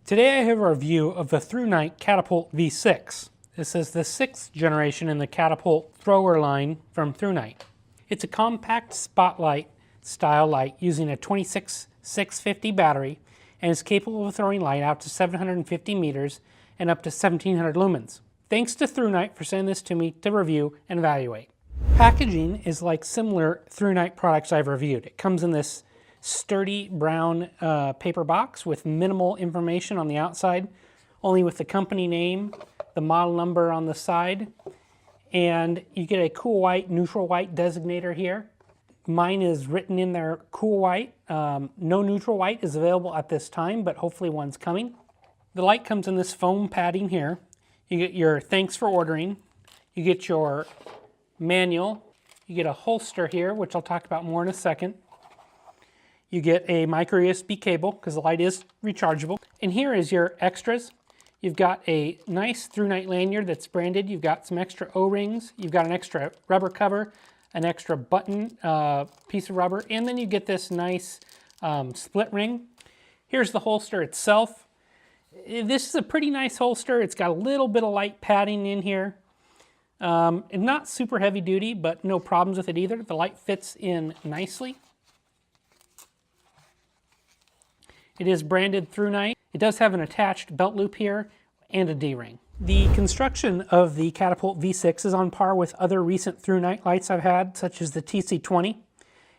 Today I have a review of the Thrunite Catapult V6. This is the 6th generation in the Catapult thrower line from Thrunite. It's a compact spotlight style light using a 26650 battery and is capable of throwing light out to 750 meters and up to 1700 lumens. Thanks to Thrunite for sending this to me to review and evaluate. Packaging is like similar Thrunite products I've reviewed. It comes in this sturdy brown paper box with minimal information on the outside, only with the company name, the model number on the side, and you get a cool white, neutral white designator here. Mine is written in there cool white. No neutral white is available at this time, but hopefully one's coming. The light comes in this foam padding here. You get your thanks for ordering. You get your manual. You get a holster here, which I'll talk about more in a second. You get a micro USB cable because the light is rechargeable. And here is your extras. You've got a nice Thrunite lanyard that's branded. You've got some extra O-rings. You've got an extra rubber cover, an extra button piece of rubber, and then you get this nice split ring. Here's the holster itself. This is a pretty nice holster. It's got a little bit of light padding in here. And not super heavy duty, but no problems with it either. The light fits in nicely. It is branded Thrunite. It does have an attached belt loop here and a D-ring. The construction of the Catapult V6 is on par with other recent Thrunite lights I've had, such as the TC20.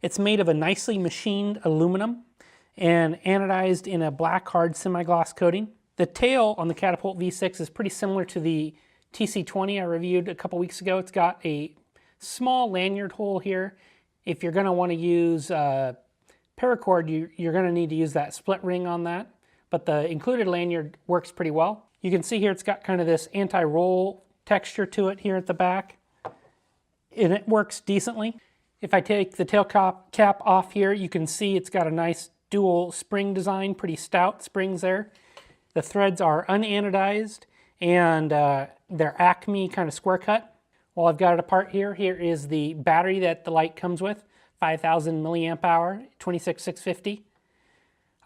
It's made of a nicely machined aluminum and anodized in a black hard semi-gloss coating. The tail on the Catapult V6 is pretty similar to the TC20 I reviewed a couple weeks ago. It's got a small lanyard hole here. If you're going to want to use paracord, you're going to need to use that split ring on that, but the included lanyard works pretty well. You can see here it's got kind of this anti-roll texture to it here at the back, and it works decently. If I take the tail cap off here, you can see it's got a nice dual spring design, pretty stout springs there. The threads are unanodized and they're Acme kind of square cut. While I've got it apart here, here is the battery that the light comes with. 5,000 milliamp hour, 26650,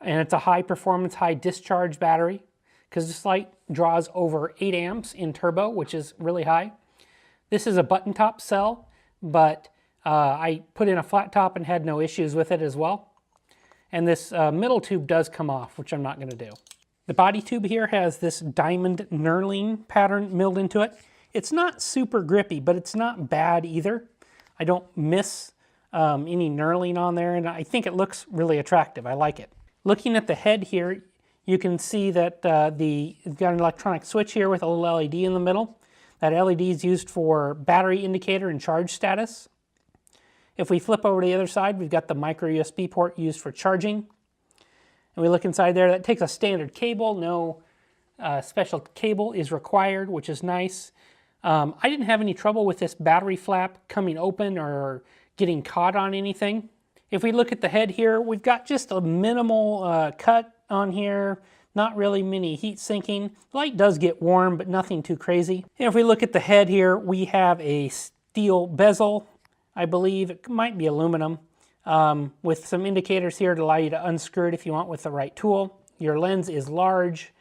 and it's a high performance, high discharge battery because this light draws over 8 amps in turbo, which is really high. This is a button top cell, but I put in a flat top and had no issues with it as well. And this middle tube does come off, which I'm not going to do. The body tube here has this diamond knurling pattern milled into it. It's not super grippy, but it's not bad either. I don't miss any knurling on there, and I think it looks really attractive. I like it. Looking at the head here, you can see that you've got an electronic switch here with a little LED in the middle. That LED is used for battery indicator and charge status. If we flip over to the other side, we've got the micro USB port used for charging. And we look inside there, that takes a standard cable. No special cable is required, which is nice. I didn't have any trouble with this battery flap coming open or getting caught on anything. If we look at the head here, we've got just a minimal cut on here, not really many heat sinking. The light does get warm, but nothing too crazy. And if we look at the head here, we have a steel bezel, I believe. It might be aluminum, with some indicators here to allow you to unscrew it if you want with the right tool. Your lens is large,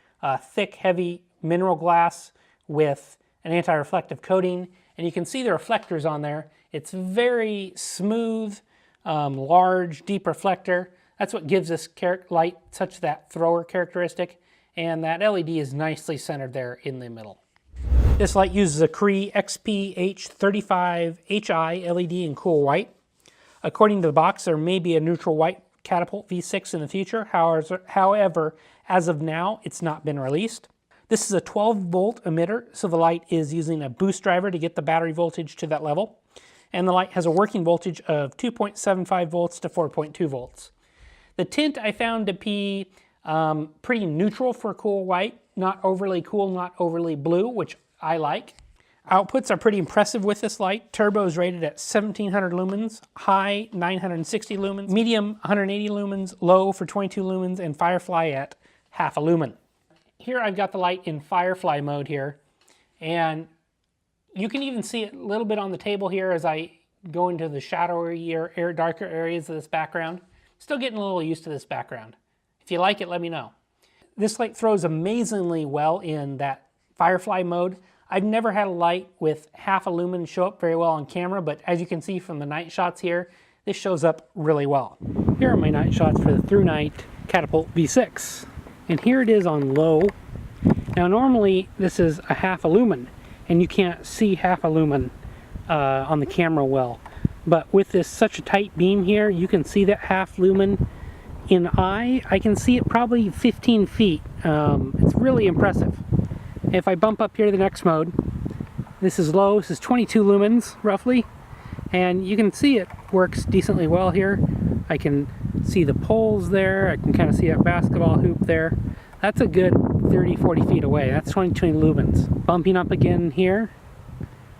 thick, heavy mineral glass with an anti-reflective coating, and you can see the reflectors on there. It's very smooth, large, deep reflector. That's what gives this light such that thrower characteristic, and that LED is nicely centered there in the middle. This light uses a Cree XP-H35HI LED in cool white. According to the box, there may be a neutral white Catapult V6 in the future. However, as of now, it's not been released. This is a 12-volt emitter, so the light is using a boost driver to get the battery voltage to that level. And the light has a working voltage of 2.75 volts to 4.2 volts. The tint I found to be pretty neutral for cool white, not overly cool, not overly blue, which I like. Outputs are pretty impressive with this light. Turbo is rated at 1700 lumens, high 960 lumens, medium 180 lumens, low for 22 lumens, and Firefly at half a lumen. Here I've got the light in Firefly mode here, and you can even see it a little bit on the table here as I go into the shadowy or darker areas of this background. Still getting a little used to this background. If you like it, let me know. This light throws amazingly well in that Firefly mode. I've never had a light with half a lumen show up very well on camera, but as you can see from the night shots here, this shows up really well. Here are my night shots for the Thrunite Catapult V6. And here it is on low. Now normally this is a half a lumen, and you can't see half a lumen on the camera well. But with this such a tight beam here, you can see that half lumen in eye. I can see it probably 15 feet. It's really impressive. If I bump up here to the next mode, this is low, this is 22 lumens roughly, and you can see it works decently well here. I can see the poles there, I can kind of see that basketball hoop there. That's a good 30-40 feet away. That's 22 lumens. Bumping up again here,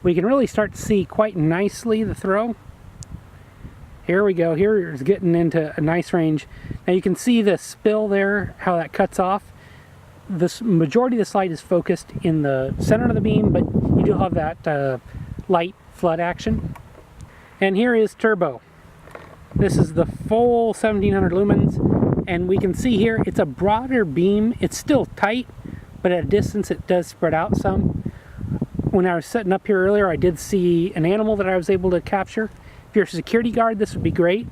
we can really start to see quite nicely the throw. Here we go, here it's getting into a nice range. Now you can see the spill there, how that cuts off. The majority of this light is focused in the center of the beam, but you do have that light flood action. And here is turbo. This is the full 1700 lumens, and we can see here it's a broader beam. It's still tight, but at a distance it does spread out some. When I was setting up here earlier, I did see an animal that I was able to capture. If you're a security guard, this would be great.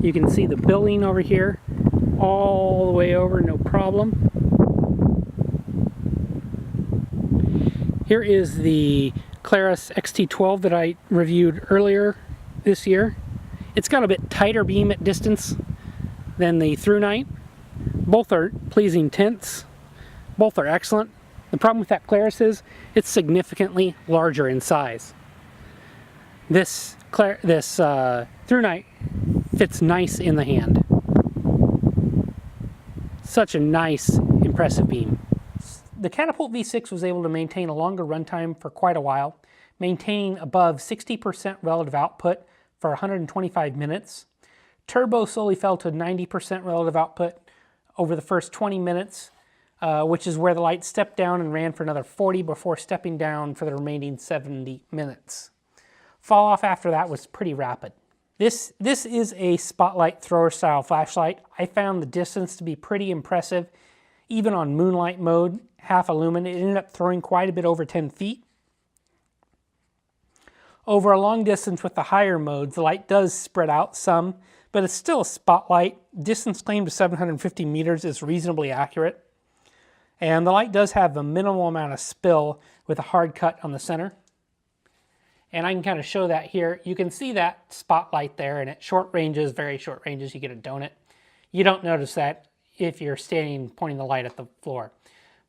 You can see the building over here, all the way over, no problem. Here is the Claris XT12 that I reviewed earlier this year. It's got a bit tighter beam at distance than the Thrunite. Both are pleasing tints. Both are excellent. The problem with that Claris is it's significantly larger in size. This Thrunite fits nice in the hand. Such a nice, impressive beam. The Catapult V6 was able to maintain a longer runtime for quite a while, maintain above 60% relative output for 125 minutes. Turbo slowly fell to 90% relative output over the first 20 minutes, which is where the light stepped down and ran for another 40 before stepping down for the remaining 70 minutes. Fall off after that was pretty rapid. This is a spotlight thrower style flashlight. I found the distance to be pretty impressive. Even on moonlight mode, half a lumen, it ended up throwing quite a bit over 10 feet. Over a long distance with the higher modes, the light does spread out some, but it's still a spotlight. Distance claim to 750 meters is reasonably accurate. And the light does have a minimal amount of spill with a hard cut on the center. And I can kind of show that here. You can see that spotlight there, and at short ranges, very short ranges, you get a donut. You don't notice that if you're standing pointing the light at the floor.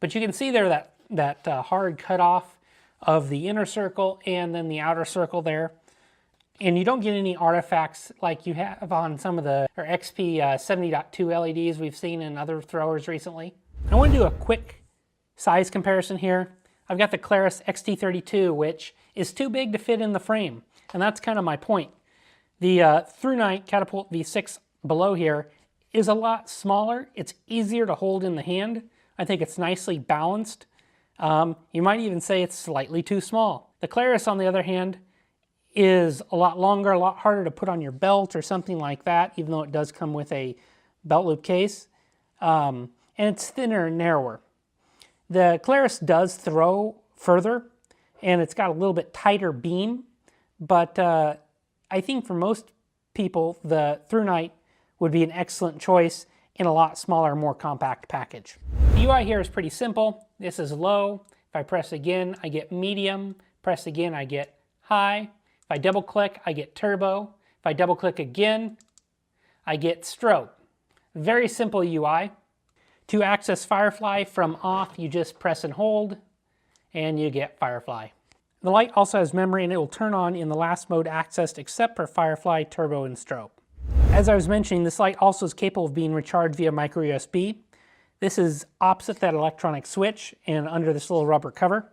But you can see there that hard cutoff of the inner circle and then the outer circle there. And you don't get any artifacts like you have on some of the XP 70.2 LEDs we've seen in other throwers recently. I want to do a quick size comparison here. I've got the Claris XT32, which is too big to fit in the frame. And that's kind of my point. The Thrunite Catapult V6 below here is a lot smaller. It's easier to hold in the hand. I think it's nicely balanced. You might even say it's slightly too small. The Claris, on the other hand, is a lot longer, a lot harder to put on your belt or something like that, even though it does come with a belt loop case. And it's thinner and narrower. The Claris does throw further, and it's got a little bit tighter beam, but I think for most people, the Thrunite would be an excellent choice in a lot smaller, more compact package. The UI here is pretty simple. This is low. If I press again, I get medium. Press again, I get high. If I double click, I get turbo. If I double click again, I get strobe. Very simple UI. To access Firefly from off, you just press and hold, and you get Firefly. The light also has memory, and it will turn on in the last mode accessed except for Firefly, turbo, and strobe. As I was mentioning, this light also is capable of being recharged via micro USB. This is opposite that electronic switch and under this little rubber cover.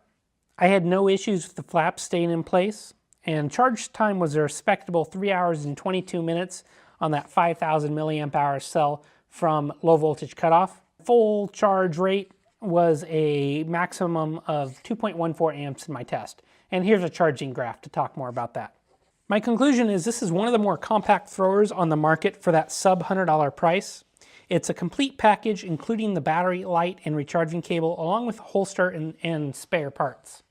I had no issues with the flaps staying in place, and charge time was a respectable 3 hours and 22 minutes on that 5,000 milliamp hour cell from low voltage cutoff. Full charge rate was a maximum of 2.14 amps in my test. And here's a charging graph to talk more about that. My conclusion is this is one of the more compact throwers on the market for that sub $100 price. It's a complete package including the battery, light, and recharging cable along with a holster and spare parts.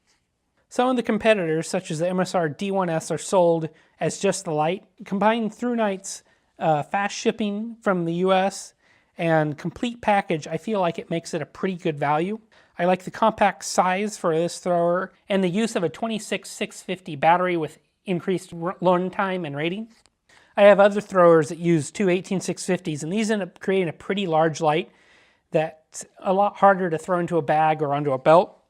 Some of the competitors, such as the MSR D1S, are sold as just the light. Combine Thrunite's fast shipping from the US and complete package, I feel like it makes it a pretty good value. I like the compact size for this thrower and the use of a 26650 battery with increased run time and rating. I have other throwers that use two 18650s, and these end up creating a pretty large light that's a lot harder to throw into a bag or onto a belt.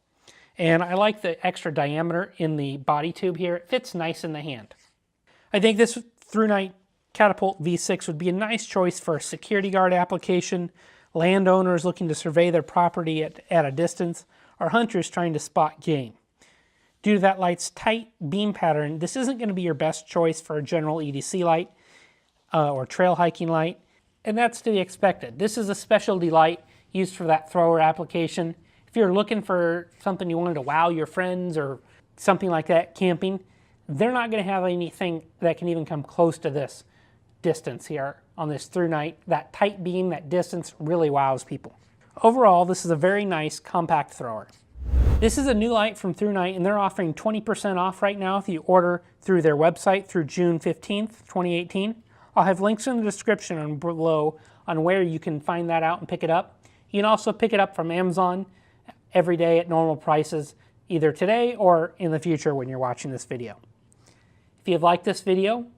And I like the extra diameter in the body tube here. It fits nice in the hand. I think this Thrunite Catapult V6 would be a nice choice for a security guard application, landowners looking to survey their property at a distance, or hunters trying to spot game. Due to that light's tight beam pattern, this isn't going to be your best choice for a general EDC light or trail hiking light, and that's to be expected. This is a specialty light used for that thrower application. If you're looking for something you wanted to wow your friends or something like that camping, they're not going to have anything that can even come close to this distance here on this Thrunite. That tight beam, that distance really wows people. Overall, this is a very nice compact thrower. This is a new light from Thrunite, and they're offering 20% off right now if you order through their website through June 15th, 2018. I'll have links in the description below on where you can find that out and pick it up. You can also pick it up from Amazon every day at normal prices, either today or in the future when you're watching this video. If you've liked this video,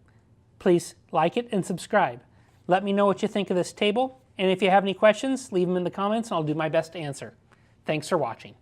please like it and subscribe. Let me know what you think of this table, and if you have any questions, leave them in the comments and I'll do my best to answer. Thanks for watching.